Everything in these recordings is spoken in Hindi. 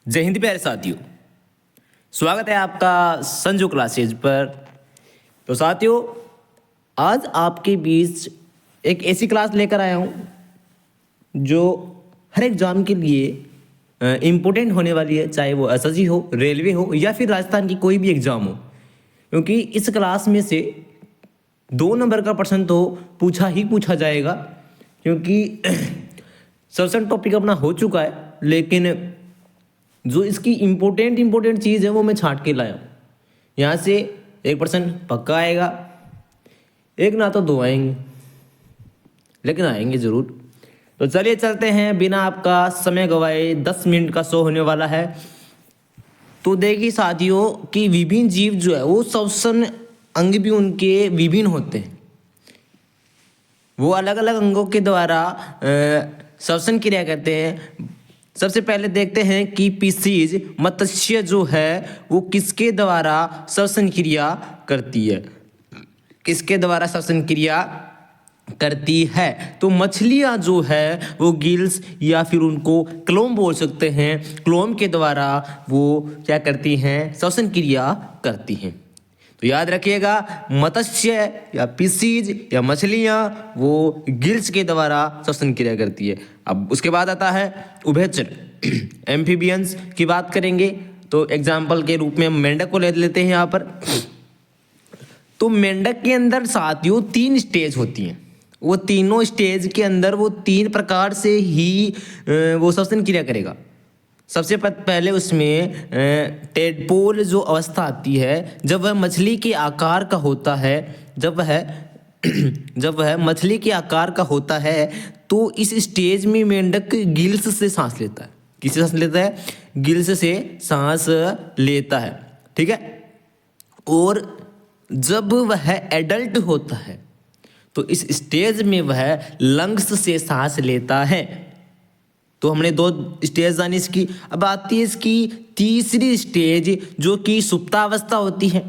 जय हिंद प्यारे साथियों, स्वागत है आपका संजू क्लासेज पर। तो साथियों, आज आपके बीच एक ऐसी क्लास लेकर आया हूँ जो हर एग्जाम के लिए इम्पोर्टेंट होने वाली है, चाहे वो एसएससी हो, रेलवे हो या फिर राजस्थान की कोई भी एग्जाम हो। क्योंकि इस क्लास में से 2 नंबर का प्रश्न तो पूछा ही पूछा जाएगा, क्योंकि सबसे टॉपिक अपना हो चुका है, लेकिन जो इसकी इम्पोर्टेंट चीज़ है वो मैं छांट के लाया हूँ। यहाँ से 1% पक्का आएगा, एक ना तो 2 आएंगे, लेकिन आएंगे ज़रूर। तो चलिए चलते हैं बिना आपका समय गवाए। 10 मिनट का शो होने वाला है। तो देखिए साथियों कि विभिन्न जीव जो है वो श्वसन अंग भी उनके विभिन्न होते हैं। वो अलग अलग अंगों के द्वारा श्वसन क्रिया करते हैं। सबसे पहले देखते हैं कि पीसीज मत्स्य जो है वो किसके द्वारा श्वसन क्रिया करती है, किसके द्वारा श्वसन क्रिया करती है। तो मछलियां जो है वो गिल्स या फिर उनको क्लोम बोल सकते हैं, क्लोम के द्वारा वो क्या करती हैं, श्वसन क्रिया करती हैं। तो याद रखिएगा, मत्स्य या पीसीज या मछलियां वो गिल्स के द्वारा श्वसन क्रिया करती है। अब उसके बाद आता है उभयचर एम्फीबियंस की बात करेंगे। तो एग्जाम्पल के रूप में हम मेंढक को ले लेते हैं यहाँ पर। तो मेंढक के अंदर साथियों 3 स्टेज होती हैं। वो तीनों स्टेज के अंदर वो 3 प्रकार से ही वो श्वसन क्रिया करेगा। सबसे पहले उसमें टेडपोल जो अवस्था आती है, जब वह मछली के आकार का होता है, जब वह मछली के आकार का होता है, तो इस स्टेज में मेंढक गिल्स से सांस लेता है। किससे सांस लेता है? गिल्स से सांस लेता है, ठीक है। और जब वह एडल्ट होता है तो इस स्टेज में वह लंग्स से सांस लेता है। तो हमने 2 स्टेज जानी इसकी। अब आती है इसकी तीसरी स्टेज, जो कि सुप्तावस्था होती है।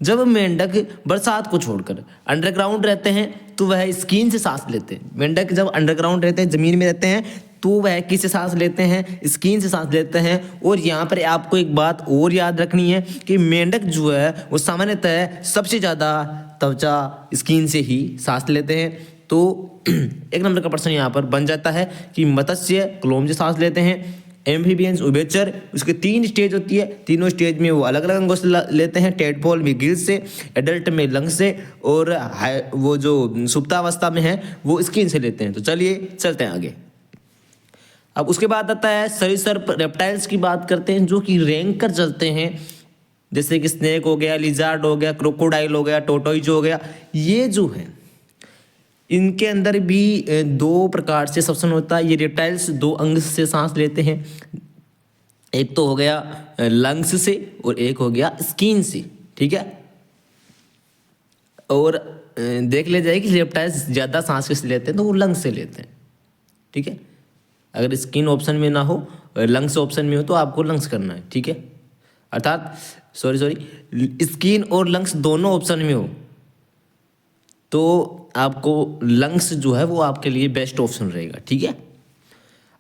जब मेंढक बरसात को छोड़कर अंडरग्राउंड रहते हैं तो वह स्किन से सांस लेते हैं। मेंढक जब अंडरग्राउंड रहते हैं, जमीन में रहते हैं, तो वह किससे सांस लेते हैं? स्किन से सांस लेते हैं। और यहाँ पर आपको एक बात और याद रखनी है कि मेंढक जो है वो सामान्यतः सबसे ज़्यादा त्वचा स्किन से ही सांस लेते हैं। तो 1 नंबर का प्रश्न यहाँ पर बन जाता है कि मत्स्य क्लोम से सांस लेते हैं, एम्फीबियंस उभयचर, उसके 3 स्टेज होती है। तीनों स्टेज में वो अलग अलग अंगों से लेते हैं। टेडपोल में गिल्स से, एडल्ट में लंग्स से, और वो जो सुप्तावस्था में है वो स्किन से लेते हैं। तो चलिए चलते हैं आगे। अब उसके बाद आता है सरीसृप रेप्टाइल्स की बात करते हैं, जो कि रैंक कर चलते हैं, जैसे कि स्नेक हो गया, लिजार्ड हो गया, क्रोकोडाइल हो गया, टोटोइज हो गया। ये जो है इनके अंदर भी 2 प्रकार से श्वसन होता है। ये रेप्टाइल्स 2 अंग से सांस लेते हैं। एक तो हो गया लंग्स से और एक हो गया स्किन से, ठीक है। और देख ले जाए कि रेप्टाइल्स ज़्यादा सांस किससे लेते हैं, तो वो लंग्स से लेते हैं, ठीक है। अगर स्किन ऑप्शन में ना हो, लंग्स ऑप्शन में हो, तो आपको लंग्स करना है, ठीक है। अर्थात स्किन और लंग्स दोनों ऑप्शन में हो तो आपको लंग्स जो है वो आपके लिए बेस्ट ऑप्शन रहेगा, ठीक है।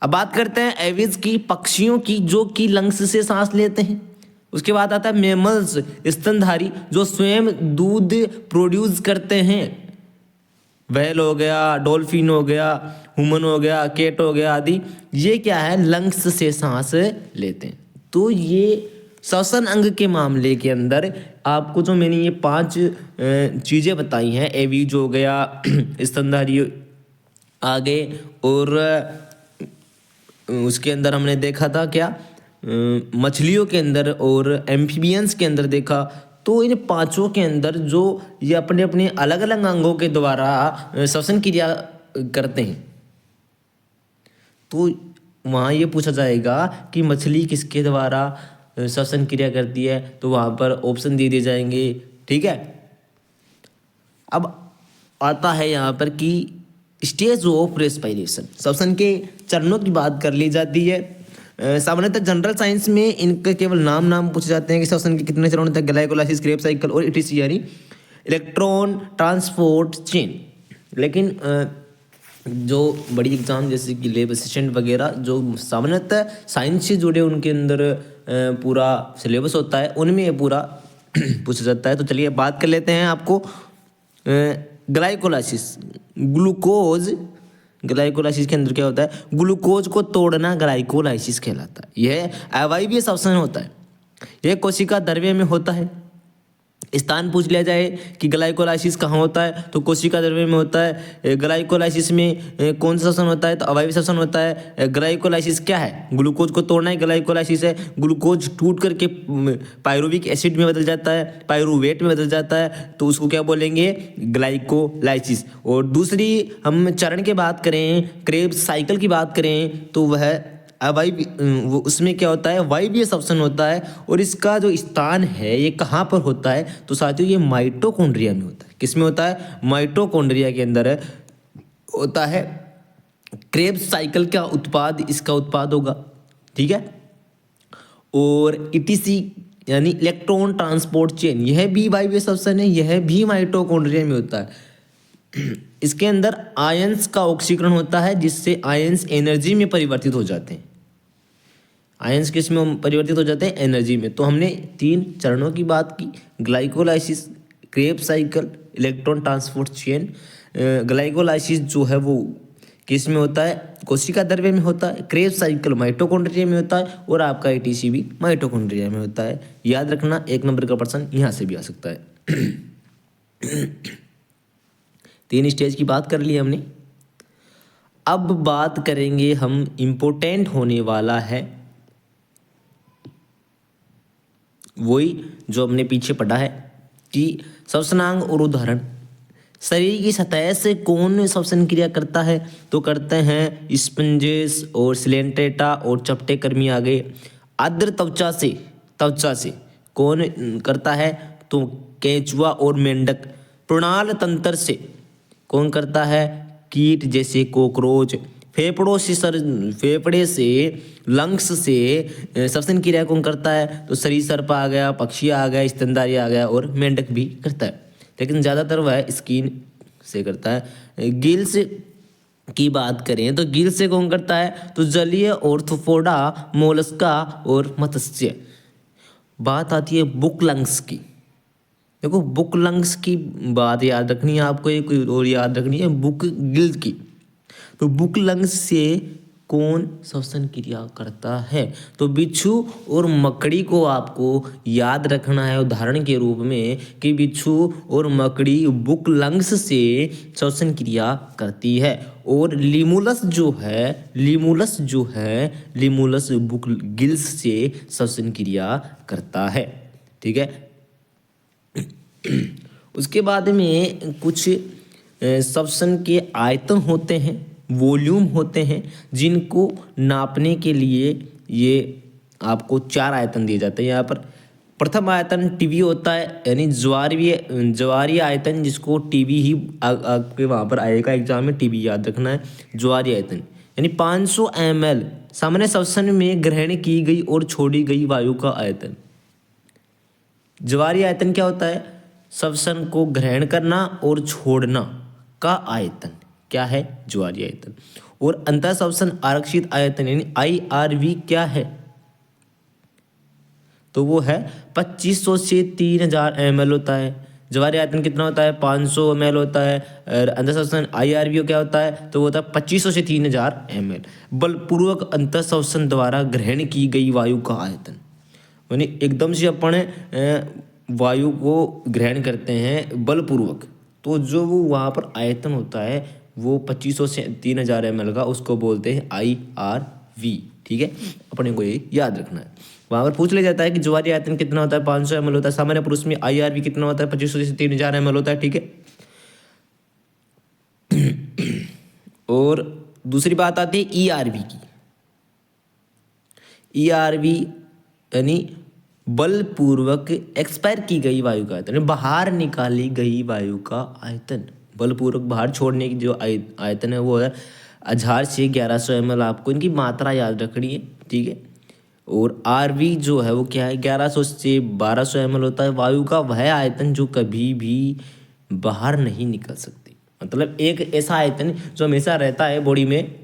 अब बात करते हैं एविज की, पक्षियों की, जो कि लंग्स से सांस लेते हैं। उसके बाद आता है मैमल्स, स्तनधारी, जो स्वयं दूध प्रोड्यूस करते हैं। व्हेल हो गया, डॉल्फिन हो गया, ह्यूमन हो गया, कैट हो गया आदि। ये क्या है? लंग्स से सांस लेते हैं। तो ये श्वसन अंग के मामले के अंदर आपको जो मैंने ये 5 चीज़ें बताई हैं, एविज हो गया, स्तनधारी आगे, और उसके अंदर हमने देखा था क्या, मछलियों के अंदर और एम्फीबियंस के अंदर देखा। तो इन 5 के अंदर जो ये अपने अपने अलग अलग अंगों के द्वारा श्वसन क्रिया करते हैं, तो वहाँ ये पूछा जाएगा कि मछली किसके द्वारा श्वसन क्रिया करती है, तो वहाँ पर ऑप्शन दे दिए जाएंगे, ठीक है। अब आता है यहाँ पर कि स्टेज ऑफ रेस्पिरेशन, श्वसन के चरणों की बात कर ली जाती है। सामान्यतः जनरल साइंस में इनके केवल नाम पूछे जाते हैं कि श्वसन के कितने चरण होते हैं, ग्लाइकोलाइसिस, क्रेब साइकिल और इटिस यानी इलेक्ट्रॉन ट्रांसपोर्ट चेन। लेकिन जो बड़ी एग्ज़ाम जैसे कि लैब असिस्टेंट वगैरह जो सामान्यतः साइंस से जुड़े उनके अंदर पूरा सिलेबस होता है, उनमें ये पूरा पूछा जाता है। तो चलिए बात कर लेते हैं आपको ग्लाइकोलाइसिस। ग्लाइकोलाइसिस के अंदर क्या होता है, ग्लूकोज को तोड़ना ग्लाइकोलाइसिस कहलाता है। यह अवायवीय श्वसन होता है, यह कोशिका द्रव्य में होता है। स्थान पूछ लिया जाए कि ग्लाइकोलाइसिस कहाँ होता है, तो कोशिका द्रव्य में होता है। ग्लाइकोलाइसिस में कौन सा श्वसन होता है, तो अवायवीय श्वसन होता है। ग्लाइकोलाइसिस क्या है, ग्लूकोज को तोड़ना ही ग्लाइकोलाइसिस है। ग्लूकोज टूट करके पायरुविक एसिड में बदल जाता है, पायरुवेट में बदल जाता है, तो उसको क्या बोलेंगे, ग्लाइकोलाइसिस। और दूसरी हम चरण की बात करें, क्रेब्स साइकिल की बात करें, तो वह वो उसमें क्या होता है, वायवीय श्वसन होता है। और इसका जो स्थान है ये कहाँ पर होता है, तो साथियों ये माइटोकॉन्ड्रिया में होता है। किस में होता है, माइटोकॉन्ड्रिया के अंदर होता है। क्रेब्स साइकिल का उत्पाद, इसका उत्पाद होगा, ठीक है। और ईटीसी यानी इलेक्ट्रॉन ट्रांसपोर्ट चेन, यह भी वायवीय श्वसन है, यह भी माइटोकॉन्ड्रिया में होता है। इसके अंदर आयंस का ऑक्सीकरण होता है, जिससे आयंस एनर्जी में परिवर्तित हो जाते हैं। आयंस किस में परिवर्तित हो जाते हैं, एनर्जी में। तो हमने 3 चरणों की बात की, glycolysis, Krebs cycle, electron transport chain. Glycolysis जो है वो किस में होता है, कोशिका द्रव्य में होता है। क्रेब्स साइकिल माइटोकॉन्ड्रिया में होता है, और आपका एटीसी भी माइटोकॉन्ड्रिया में होता है। याद रखना, 1 नंबर का प्रश्न यहाँ से भी आ सकता है। 3 स्टेज की बात कर ली हमने। अब बात करेंगे हम, इम्पोर्टेंट होने वाला है वही जो हमने पीछे पढ़ा है कि श्वसनांग और उदाहरण। शरीर की सतह से कौन श्वसन क्रिया करता है, तो करते हैं स्पंजेस और सिलेंट्रेटा और चपटे कर्मी आ गए। आर्द्र त्वचा से कौन करता है, तो केंचुआ और मेंढक। प्रणल तंत्र से कौन करता है, कीट जैसे कॉकरोच। फेफड़े से लंग्स से श्वसन क्रिया कौन करता है, तो सरीसृप आ गया, पक्षी आ गया, स्तनधारी आ गया, और मेंढक भी करता है, लेकिन ज़्यादातर वह स्किन से करता है। गिल्स की बात करें तो गिल्स से कौन करता है, तो जलीय ऑर्थोपोडा, मोलस्का और मत्स्य। बात आती है बुक लंग्स की। देखो बुक लंग्स की बात याद रखनी है आपको, एक और याद रखनी है बुक गिल्स की। तो बुक लंग्स से कौन श्वसन क्रिया करता है, तो बिच्छू और मकड़ी को आपको याद रखना है उदाहरण के रूप में कि बिच्छू और मकड़ी बुक लंग्स से श्वसन क्रिया करती है। और लिमुलस बुक गिल्स से श्वसन क्रिया करता है, ठीक है। उसके बाद में कुछ श्वसन के आयतन होते हैं, वॉल्यूम होते हैं, जिनको नापने के लिए ये आपको 4 आयतन दिए जाते हैं यहाँ पर। प्रथम आयतन टीवी होता है, यानी ज्वारीय आयतन, जिसको टीवी ही आपके वहाँ पर आएगा एग्जाम में, टीवी याद रखना है। ज्वारीय आयतन यानी 500 ml सामान्य श्वसन में ग्रहण की गई और छोड़ी गई वायु का आयतन। ज्वारीय आयतन क्या होता है, श्वसन को ग्रहण करना और छोड़ना का आयतन क्या है, ज्वारीय आयतन। और अंतःश्वसन आरक्षित आयतन यानी IRV क्या है, तो वो है 2500 से 3000 ml होता है। ज्वारीय आयतन कितना होता है, 500 ml होता है। और अंतःश्वसन IRV क्या होता है, तो वो होता है 2500 से 3000 ml। बलपूर्वक अंतःश्वसन द्वारा ग्रहण की गई वायु का आयतन, यानी एकदम से अपन वायु को ग्रहण करते हैं बलपूर्वक, तो जो वो वहाँ पर आयतन होता है वो 2500 से 3000 ml का, उसको बोलते हैं IRV, ठीक है। अपने को ये याद रखना है। वहाँ पर पूछ लिया जाता है कि ज्वारीय आयतन कितना होता है, 500 ml होता है। सामान्य पुरुष में IRV कितना होता है, 2500 से 3000 ml होता है, ठीक है। और दूसरी बात आती है ERV की। ERV यानी बलपूर्वक एक्सपायर की गई वायु का आयतन, बाहर निकाली गई वायु का आयतन। बलपूर्वक बाहर छोड़ने की जो आयतन है वो है 1000 से 1100 ml। आपको इनकी मात्रा याद रखनी है, ठीक है। और RV जो है वो क्या है, 1100 से 1200 ml होता है। वायु का वह आयतन जो कभी भी बाहर नहीं निकल सकती, मतलब एक ऐसा आयतन जो हमेशा रहता है बॉडी में,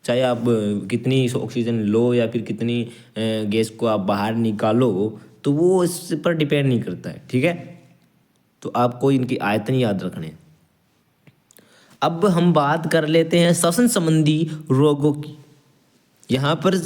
चाहे आप कितनी ऑक्सीजन लो या फिर कितनी गैस को आप बाहर निकालो, तो वो इस पर डिपेंड नहीं करता है, ठीक है। तो आपको इनकी आयतन याद रखने। अब हम बात कर लेते हैं श्वसन संबंधी रोगों की। यहाँ पर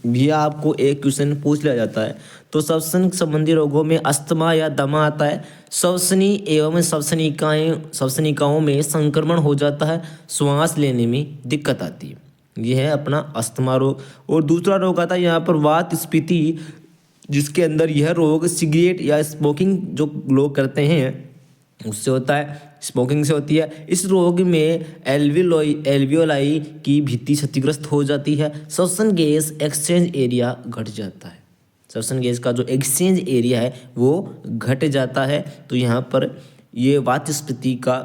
भी आपको एक क्वेश्चन पूछ लिया जाता है। तो श्वसन संबंधी रोगों में अस्थमा या दमा आता है। श्वसनी एवं श्वसनिकाओं में संक्रमण हो जाता है, श्वास लेने में दिक्कत आती है। यह है अपना अस्थमा रोग। और दूसरा रोग आता है यहाँ पर वात स्फीति, जिसके अंदर यह रोग सिगरेट या स्मोकिंग जो लोग करते हैं उससे होता है, स्मोकिंग से होती है। इस रोग में एल्वियोलाई की भित्ति क्षतिग्रस्त हो जाती है। श्वसन गैस एक्सचेंज एरिया घट जाता है। श्वसन गैस का जो एक्सचेंज एरिया है वो घट जाता है। तो यहाँ पर ये वातस्फीति का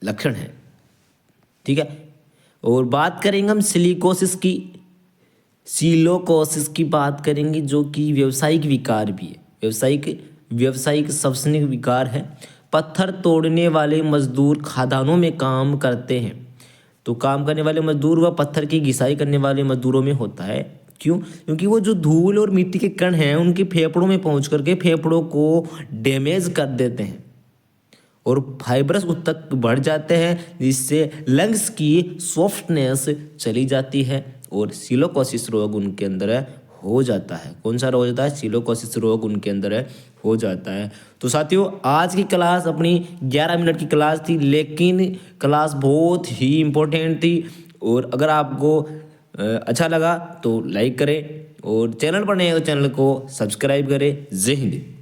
लक्षण है, ठीक है। और बात करेंगे हम सिलिकोसिस की। सिलोकोसिस की बात करेंगे, जो कि व्यावसायिक विकार भी है। व्यावसायिक श्वसनिक विकार है। पत्थर तोड़ने वाले मजदूर खदानों में काम करते हैं। तो काम करने वाले मजदूर व पत्थर की घिसाई करने वाले मजदूरों में होता है। क्यों? क्योंकि वो जो धूल और मिट्टी के कण हैं उनके फेफड़ों में पहुंच करके फेफड़ों को डैमेज कर देते हैं और फाइब्रस ऊतक बढ़ जाते हैं, जिससे लंग्स की सॉफ्टनेस चली जाती है और सिलोकोसिस रोग उनके अंदर हो जाता है। कौन सा रोग हो जाता है? सिलोकोसिस रोग उनके अंदर हो जाता है। तो साथियों, आज की क्लास अपनी 11 मिनट की क्लास थी, लेकिन क्लास बहुत ही इम्पोर्टेंट थी। और अगर आपको अच्छा लगा तो लाइक करें और चैनल पर नए हो चैनल को सब्सक्राइब करें। जय हिंद।